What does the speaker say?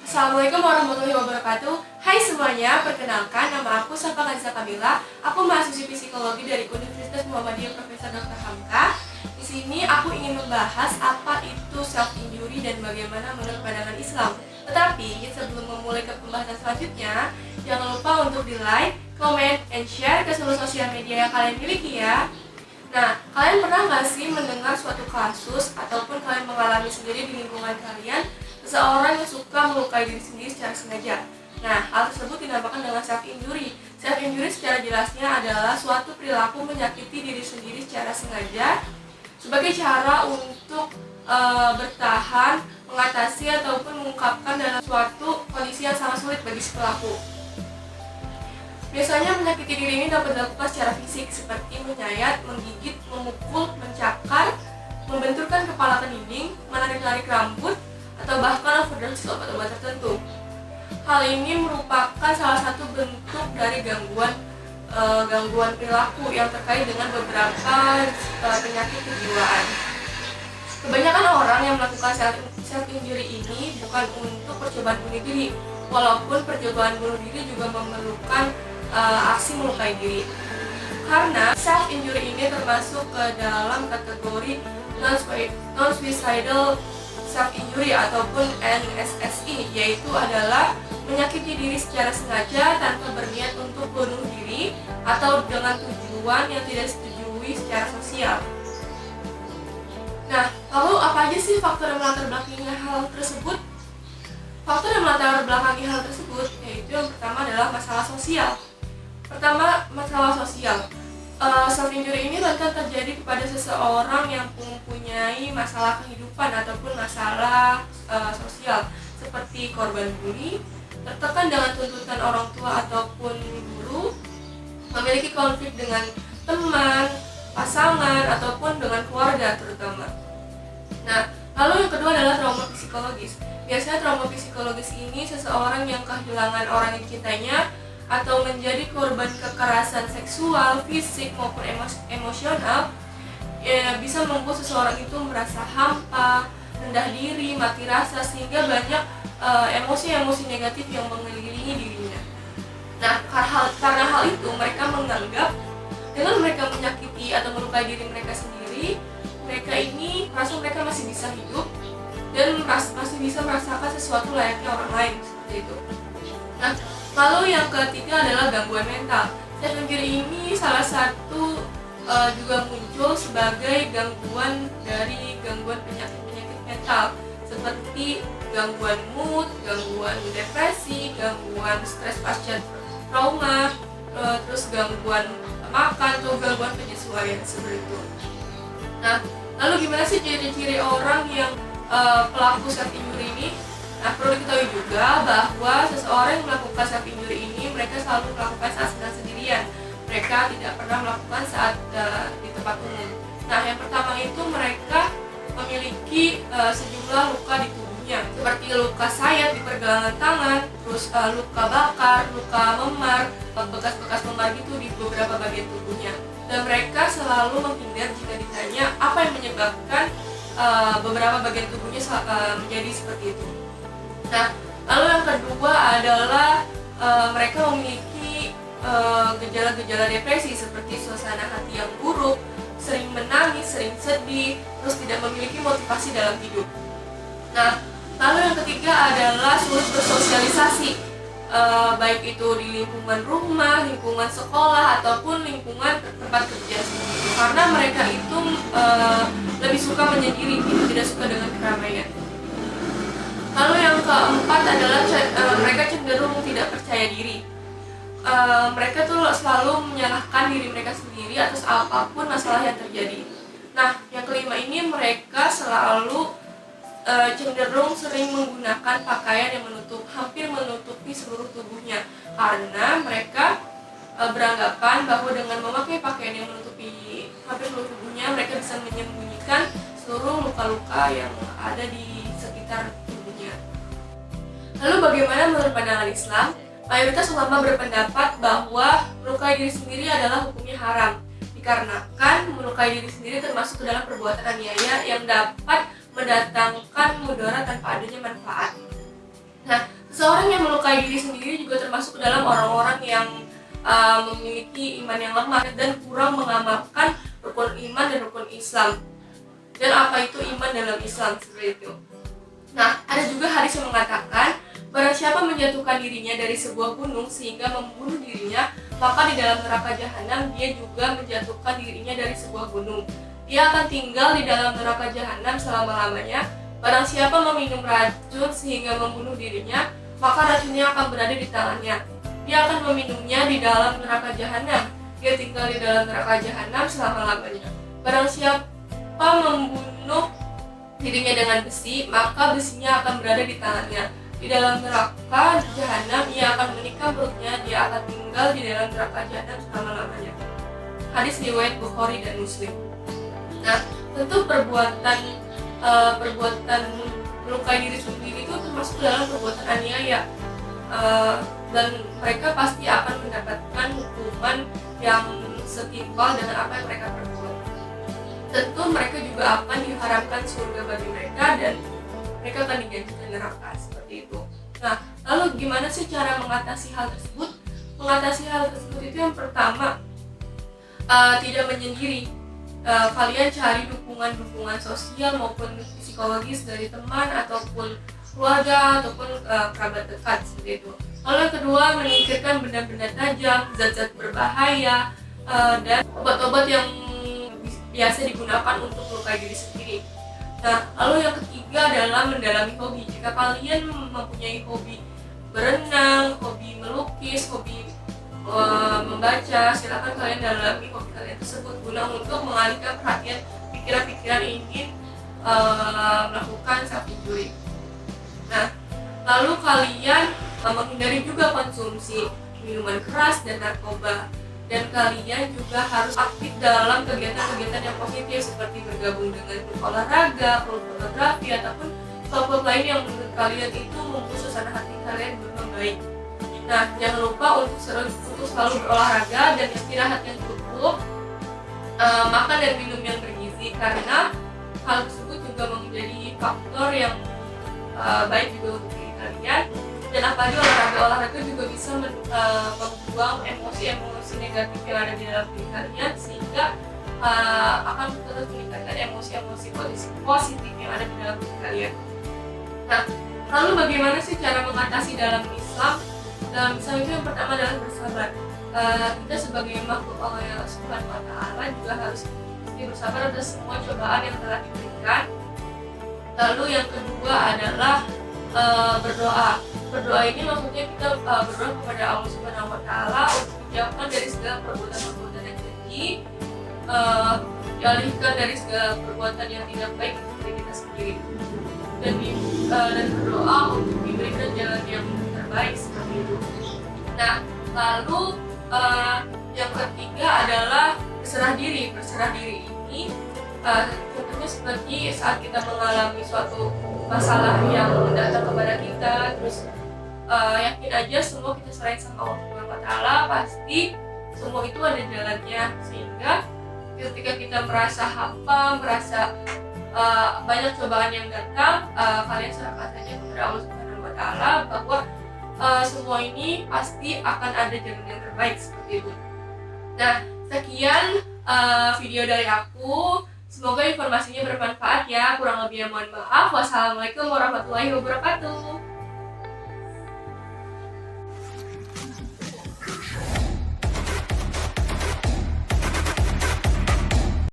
Assalamualaikum warahmatullahi wabarakatuh. Hai semuanya, perkenalkan nama aku Safa Kanza Kamila. Aku mahasiswi psikologi dari Universitas Muhammadiyah Profesor Dr. Hamka. Di sini aku ingin membahas apa itu self injury dan bagaimana menurut pandangan Islam. Tetapi sebelum memulai ke pembahasan selanjutnya, jangan lupa untuk di-like, comment, and share ke seluruh sosial media yang kalian miliki ya. Nah, kalian pernah nggak sih mendengar suatu kasus ataupun kalian mengalami sendiri di lingkungan kalian seseorang yang suka melukai diri sendiri secara sengaja? Nah, hal tersebut dinamakan dengan self injury. Self injury secara jelasnya adalah suatu perilaku menyakiti diri sendiri secara sengaja sebagai cara untuk bertahan, mengatasi ataupun mengungkapkan dalam suatu kondisi yang sangat sulit bagi si pelaku. Biasanya menyakiti diri ini dapat dilakukan secara fisik seperti menyayat, menggigit, memukul, mencakar, membenturkan kepala ke dinding, menarik-narik rambut, atau bahkan overdose obat-obat tertentu. Hal ini merupakan salah satu bentuk dari gangguan perilaku yang terkait dengan beberapa penyakit kejiwaan. Kebanyakan orang yang melakukan self injury ini bukan untuk percobaan bunuh diri, walaupun percobaan bunuh diri juga memerlukan aksi melukai diri. Karena self injury ini termasuk ke dalam kategori non-suicidal self injury ataupun NSSI, yaitu adalah menyakiti diri secara sengaja tanpa berniat untuk bunuh diri atau dengan tujuan yang tidak disetujui secara sosial. Nah, lalu apa aja sih faktor yang melatar belakangi hal tersebut? Faktor yang melatar belakangi hal tersebut yaitu yang pertama adalah masalah sosial. Masalah sosial. Self injury ini rentan terjadi kepada seseorang yang mempunyai masalah kehidupan ataupun masalah sosial seperti korban bully, tertekan dengan tuntutan orang tua ataupun guru, memiliki konflik dengan teman, pasangan ataupun dengan keluarga terutama. Nah, lalu yang kedua adalah trauma psikologis. Biasanya trauma psikologis ini seseorang yang kehilangan orang yang dicintainya atau menjadi korban kekerasan seksual, fisik maupun emosional bisa membuat seseorang itu merasa hampa, rendah diri, mati rasa, sehingga banyak emosi-emosi negatif yang mengelilingi dirinya. Nah, karena hal itu mereka menganggap dengan mereka menyakiti atau melukai diri mereka sendiri, mereka ini merasa mereka masih bisa hidup dan masih bisa merasakan sesuatu layaknya orang lain, seperti itu. Nah, lalu yang ketiga adalah gangguan mental. Self injury ini salah satu juga muncul sebagai gangguan penyakit mental seperti gangguan mood, gangguan depresi, gangguan stres pasca trauma, terus gangguan makan atau gangguan penyesuaian seperti itu. Nah, lalu gimana sih ciri-ciri orang yang pelaku self injury ini? Nah, perlu diketahui juga bahwa seseorang yang melakukan self injury ini mereka selalu melakukan saat sedang sendirian. Mereka tidak pernah melakukan saat di tempat umum. Nah, yang pertama itu mereka memiliki sejumlah luka di tubuhnya, seperti luka sayat di pergelangan tangan, terus luka bakar, luka memar, bekas-bekas memar gitu di beberapa bagian tubuhnya. Dan mereka selalu menghindar jika ditanya apa yang menyebabkan beberapa bagian tubuhnya menjadi seperti itu. Nah, lalu yang kedua adalah mereka memiliki gejala-gejala depresi seperti suasana hati yang buruk, sering menangis, sering sedih, terus tidak memiliki motivasi dalam hidup. Nah, lalu yang ketiga adalah sulit bersosialisasi, baik itu di lingkungan rumah, lingkungan sekolah, ataupun lingkungan tempat kerja. Karena mereka itu lebih suka menyendiri, tidak suka dengan keramaian. Lalu yang keempat adalah mereka cenderung tidak percaya diri. Mereka tuh selalu menyalahkan diri mereka sendiri atas apapun masalah yang terjadi. Nah, yang kelima ini mereka selalu cenderung sering menggunakan pakaian yang hampir menutupi seluruh tubuhnya, karena mereka beranggapan bahwa dengan memakai pakaian yang menutupi hampir seluruh tubuhnya, mereka bisa menyembunyikan seluruh luka-luka yang ada di sekitar tubuhnya. Lalu bagaimana menurut pandangan Islam? Mayoritas ulama berpendapat bahwa melukai diri sendiri adalah hukumnya haram, dikarenakan melukai diri sendiri termasuk ke dalam perbuatan aniaya yang dapat mendatangkan mudarat tanpa adanya manfaat. Nah, Seseorang yang melukai diri sendiri juga termasuk dalam orang-orang yang memiliki iman yang lemah dan kurang mengamalkan rukun iman dan rukun Islam. Dan apa itu iman dalam Islam seperti itu. Nah, ada juga hadis yang mengatakan barang siapa menjatuhkan dirinya dari sebuah gunung sehingga membunuh dirinya, maka di dalam neraka jahanam dia juga menjatuhkan dirinya dari sebuah gunung. Dia akan tinggal di dalam neraka jahanam selama-lamanya. Barang siapa meminum racun sehingga membunuh dirinya, maka racunnya akan berada di tangannya. Dia akan meminumnya di dalam neraka jahanam. Dia tinggal di dalam neraka jahanam selama-lamanya. Barang siapa membunuh dirinya dengan besi, maka besinya akan berada di tangannya. Di dalam neraka jahanam ia akan menikam perutnya. Dia akan tinggal di dalam neraka jahanam selama-lamanya. Hadis riwayat Bukhari dan Muslim. Nah, tentu perbuatan melukai diri sendiri itu termasuk dalam perbuatan aniaya, dan mereka pasti akan mendapatkan hukuman yang setimpal dengan apa yang mereka perbuat. Tentu mereka juga akan diharapkan surga bagi mereka dan mereka akan dijanjikan neraka seperti itu. Nah, lalu gimana sih cara mengatasi hal tersebut? Mengatasi hal tersebut itu yang pertama, tidak menyendiri. Kalian cari dukungan sosial maupun psikologis dari teman ataupun keluarga ataupun kerabat dekat seperti itu. Lalu yang kedua, menyingkirkan benda-benda tajam, zat-zat berbahaya, dan obat-obat yang biasa digunakan untuk melukai diri sendiri. Nah, lalu yang ketiga adalah mendalami hobi. Jika kalian mempunyai hobi berenang, hobi melukis, hobi membaca, silakan kalian dalami hobi kalian tersebut guna untuk mengalihkan perhatian pikiran-pikiran yang ingin melakukan self injury. Nah, lalu kalian menghindari juga konsumsi minuman keras dan narkoba, dan kalian juga harus aktif dalam kegiatan-kegiatan yang positif seperti bergabung dengan klub olahraga, klub fotografi, ataupun klub lain yang menurut kalian itu membuat suasana hati kalian membaik. Nah, jangan lupa untuk selalu berolahraga dan istirahat yang cukup, makan dan minum yang bergizi, karena hal tersebut juga menjadi faktor yang baik juga untuk diri kalian. Dan apalagi olahraga juga bisa membuang emosi-emosi negatif yang ada di dalam diri kalian, sehingga akan terus meningkatkan emosi-emosi positif yang ada di dalam diri kalian. Nah, lalu bagaimana sih cara mengatasi dalam Islam? Dalam Islam itu yang pertama adalah bersabar. Kita sebagai makhluk Allah Subhanahu wa Ta'ala juga harus bersabar atas semua cobaan yang telah diberikan. Lalu yang kedua adalah berdoa. Berdoa ini maksudnya kita berdoa kepada Allah Subhanahu wa Ta'ala untuk dijauhkan dari segala perbuatan-perbuatan yang keji, dialihkan dari segala perbuatan yang tidak baik untuk diri kita sendiri, dan berdoa untuk diberikan jalan yang terbaik seperti itu. Nah, lalu yang ketiga adalah berserah diri. Berserah diri ini contohnya seperti saat kita mengalami suatu masalah yang datang kepada kita, terus yakin aja semua kita serahin sama Allah Subhanahu wa Ta'ala, pasti semua itu ada jalannya, sehingga ketika kita merasa hampa, merasa banyak cobaan yang datang, kalian serahkan saja kepada Allah Subhanahu wa Ta'ala bahwa semua ini pasti akan ada jalan yang terbaik seperti itu. Nah, sekian video dari aku. Semoga informasinya bermanfaat ya. Kurang lebihnya mohon maaf. Wassalamualaikum warahmatullahi wabarakatuh.